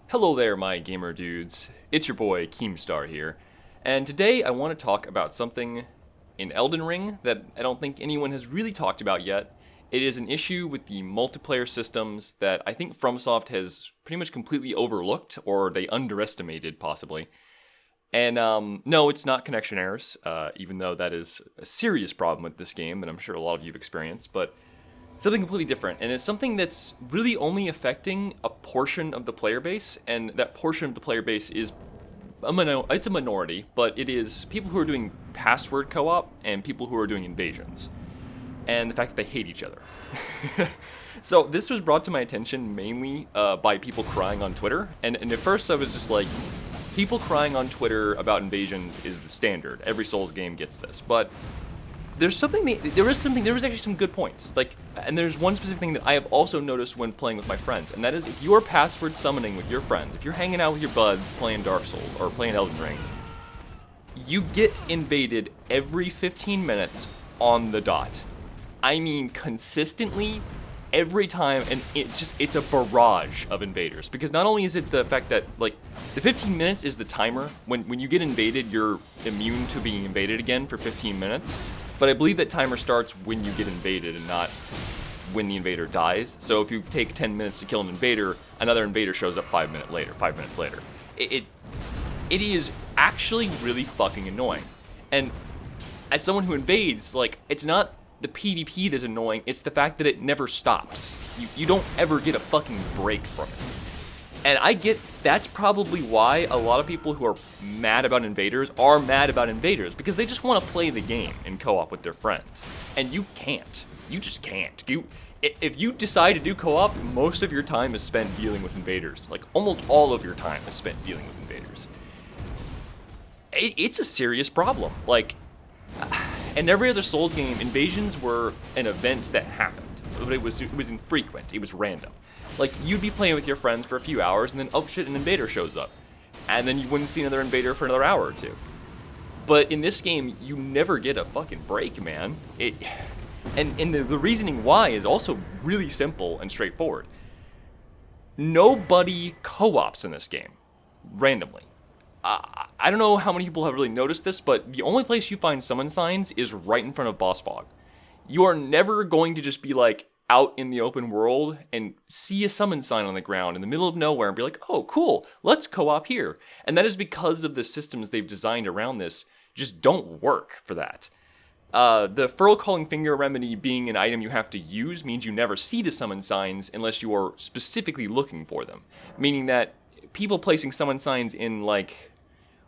Hello there, my gamer dudes. It's your boy Keemstar here, and today I want to talk about something in Elden Ring that I don't think anyone has really talked about yet. It is an issue with the multiplayer systems that I think FromSoft has pretty much completely overlooked, or they underestimated possibly. And no, it's not connection errors, even though that is a serious problem with this game, and I'm sure a lot of you have experienced, but something completely different, and it's something that's really only affecting a portion of the player base, and that portion of the player base is it's a minority, but it is people who are doing password co-op and people who are doing invasions, and the fact that they hate each other. So this was brought to my attention mainly by people crying on Twitter, and at first I was just like, people crying on Twitter about invasions is the standard. Every Souls game gets this, but there was actually some good points. And there's one specific thing that I have also noticed when playing with my friends, and that is if you are password summoning with your friends, if you're hanging out with your buds playing Dark Souls or playing Elden Ring, you get invaded every 15 minutes on the dot. I mean, consistently, every time, and it's a barrage of invaders. Because not only is it the fact that, the 15 minutes is the timer. When you get invaded, you're immune to being invaded again for 15 minutes. But I believe that timer starts when you get invaded and not when the invader dies. So if you take 10 minutes to kill an invader, another invader shows up 5 minutes later. It is actually really fucking annoying. And as someone who invades, it's not the PvP that's annoying, it's the fact that it never stops. You don't ever get a fucking break from it. And I get that's probably why a lot of people who are mad about invaders are mad about invaders, because they just want to play the game in co-op with their friends. And you can't. You just can't. If you decide to do co-op, most of your time is spent dealing with invaders. Almost all of your time is spent dealing with invaders. It's a serious problem. In every other Souls game, invasions were an event that happened. But it was infrequent. It was random. You'd be playing with your friends for a few hours, and then, oh shit, an invader shows up. And then you wouldn't see another invader for another hour or two. But in this game, you never get a fucking break, man. And the reasoning why is also really simple and straightforward. Nobody co-ops in this game, randomly. I don't know how many people have really noticed this, but the only place you find summon signs is right in front of boss fog. You are never going to just be out in the open world and see a summon sign on the ground in the middle of nowhere and be like, oh, cool, let's co-op here. And that is because of the systems they've designed around this just don't work for that. The Furl Calling Finger remedy being an item you have to use means you never see the summon signs unless you are specifically looking for them. Meaning that people placing summon signs in,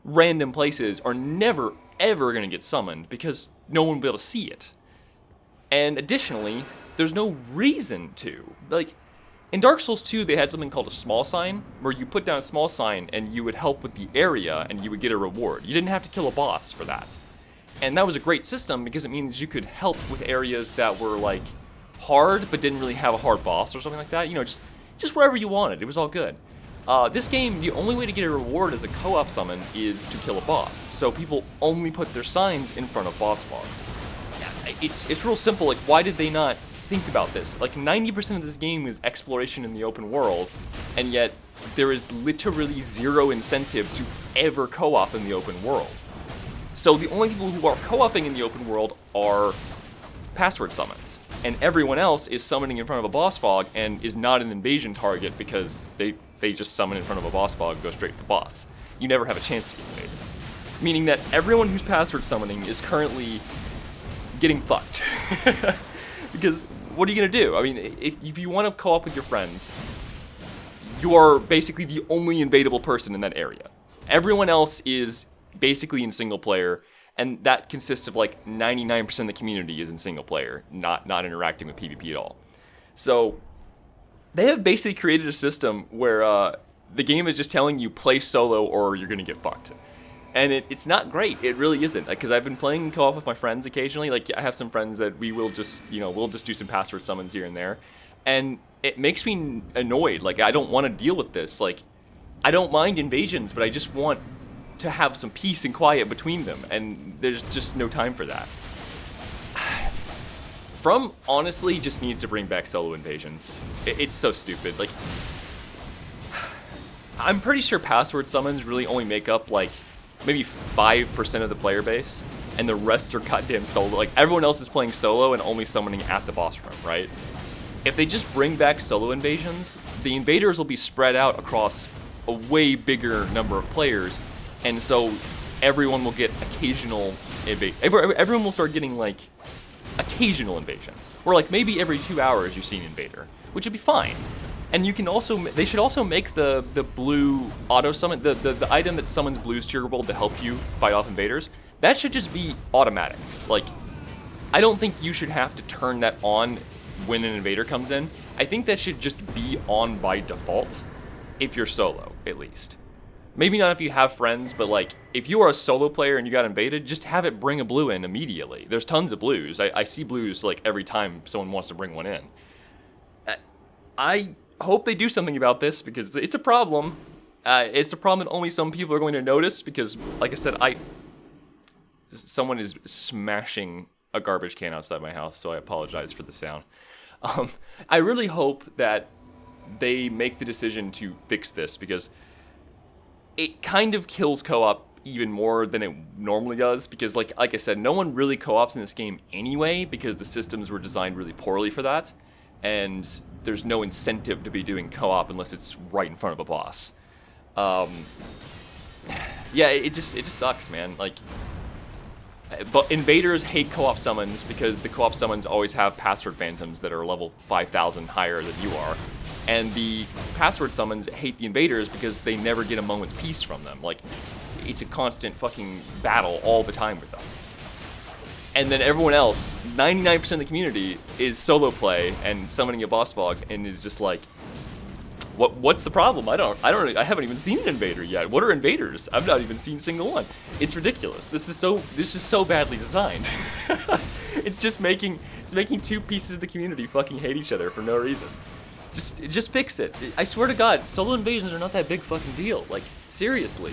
random places are never, ever going to get summoned because no one will be able to see it. And additionally, there's no reason to. In Dark Souls 2, they had something called a small sign, where you put down a small sign and you would help with the area and you would get a reward. You didn't have to kill a boss for that. And that was a great system because it means you could help with areas that were, hard but didn't really have a hard boss or something like that. Just wherever you wanted. It was all good. This game, the only way to get a reward as a co-op summon is to kill a boss. So people only put their signs in front of boss fog. It's real simple. Why did they not think about this? 90% of this game is exploration in the open world, and yet there is literally zero incentive to ever co-op in the open world. So the only people who are co-oping in the open world are password summons, and everyone else is summoning in front of a boss fog and is not an invasion target because they just summon in front of a boss fog and go straight to the boss. You never have a chance to get invaded. Meaning that everyone who's password summoning is currently getting fucked. Because what are you going to do? I mean, if you want to co-op with your friends, you are basically the only invadable person in that area. Everyone else is basically in single player, and that consists of 99% of the community is in single player, not interacting with PvP at all. So they have basically created a system where the game is just telling you play solo or you're going to get fucked. And it's not great. It really isn't. Because I've been playing co-op with my friends occasionally. I have some friends that we will just, we'll just do some password summons here and there. And it makes me annoyed. I don't want to deal with this. I don't mind invasions, but I just want to have some peace and quiet between them. And there's just no time for that. From honestly just needs to bring back solo invasions. It's so stupid. I'm pretty sure password summons really only make up like maybe 5% of the player base, and the rest are goddamn solo. Like everyone else is playing solo and only summoning at the boss room, right? If they just bring back solo invasions, the invaders will be spread out across a way bigger number of players, and so everyone will get occasional everyone will start getting like occasional invasions, or like maybe every 2 hours you see an invader, which would be fine. And you can also, they should also make the blue auto summon, the item that summons blues to your world to help you fight off invaders, that should just be automatic. Like, I don't think you should have to turn that on when an invader comes in. I think that should just be on by default, if you're solo, at least. Maybe not if you have friends, but like, if you are a solo player and you got invaded, just have it bring a blue in immediately. There's tons of blues. I see blues like every time someone wants to bring one in. I hope they do something about this, because it's a problem. It's a problem that only some people are going to notice, because, like I said, someone is smashing a garbage can outside my house, so I apologize for the sound. I really hope that they make the decision to fix this, because it kind of kills co-op even more than it normally does, because like I said, no one really co-ops in this game anyway, because the systems were designed really poorly for that, and there's no incentive to be doing co-op unless it's right in front of a boss. Yeah, it just sucks, man. Like, but invaders hate co-op summons because the co-op summons always have password phantoms that are level 5,000 higher than you are. And the password summons hate the invaders because they never get a moment's peace from them. Like, it's a constant fucking battle all the time with them. And then everyone else, 99% of the community, is solo play and summoning a boss fogs, and is just like, what's the problem? I haven't even seen an invader yet. What are invaders? I've not even seen a single one. It's ridiculous. This is so badly designed. It's making two pieces of the community fucking hate each other for no reason. Just fix it. I swear to God, solo invasions are not that big fucking deal. Like, seriously.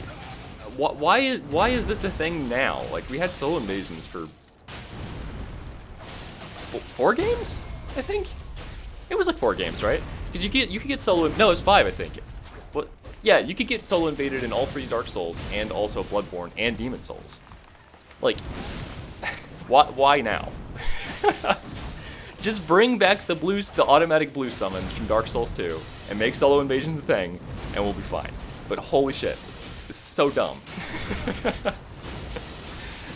Why is this a thing now? Like, we had solo invasions for 4 games, I think? It was like 4 games, right? Because you could get solo. No, it was 5, I think. What? Yeah, you could get solo invaded in all 3 Dark Souls, and also Bloodborne and Demon Souls. Like, why now? Just bring back the automatic blue summons from Dark Souls 2, and make solo invasions a thing, and we'll be fine. But holy shit, this is so dumb.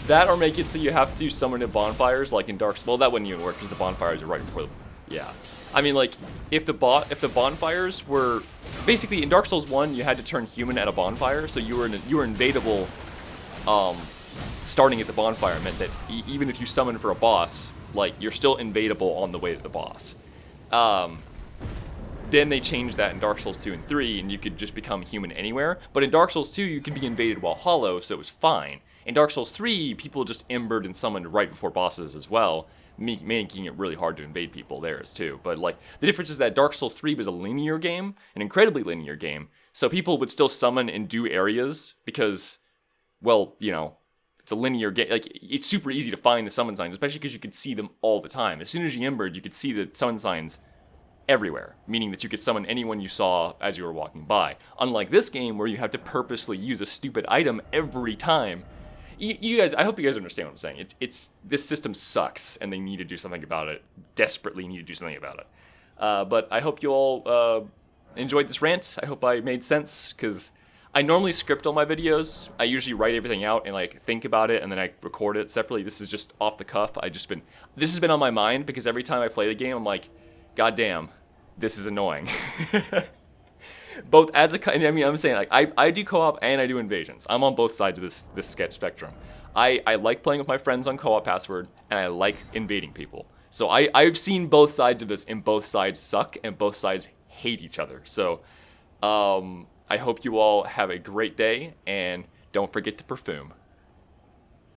That, or make it so you have to summon at bonfires, like in Dark Souls. Well, that wouldn't even work because the bonfires are right before the. Yeah, I mean, like, if the bonfires were basically in Dark Souls 1, you had to turn human at a bonfire, so you were invadable. Starting at the bonfire meant that even if you summon for a boss, like, you're still invadable on the way to the boss. Then they changed that in Dark Souls 2 and 3, and you could just become human anywhere. But in Dark Souls 2, you could be invaded while hollow, so it was fine. In Dark Souls 3, people just embered and summoned right before bosses as well, making it really hard to invade people there as too. But like, the difference is that Dark Souls 3 was a linear game, an incredibly linear game, so people would still summon and do areas because, well, you know, it's a linear game. Like, it's super easy to find the summon signs, especially because you could see them all the time. As soon as you embered, you could see the summon signs everywhere, meaning that you could summon anyone you saw as you were walking by. Unlike this game, where you have to purposely use a stupid item every time. You guys, I hope you guys understand what I'm saying. This system sucks, and they need to do something about it. Desperately need to do something about it. But I hope you all enjoyed this rant. I hope I made sense, because I normally script all my videos. I usually write everything out and like think about it, and then I record it separately. This is just off the cuff. This has been on my mind because every time I play the game, I'm like, God damn, this is annoying. Both as I mean, I'm saying, like, I do co-op and I do invasions. I'm on both sides of this sketch spectrum. I like playing with my friends on co-op password, and I like invading people. So I've seen both sides of this, and both sides suck, and both sides hate each other. So I hope you all have a great day, and don't forget to perfume.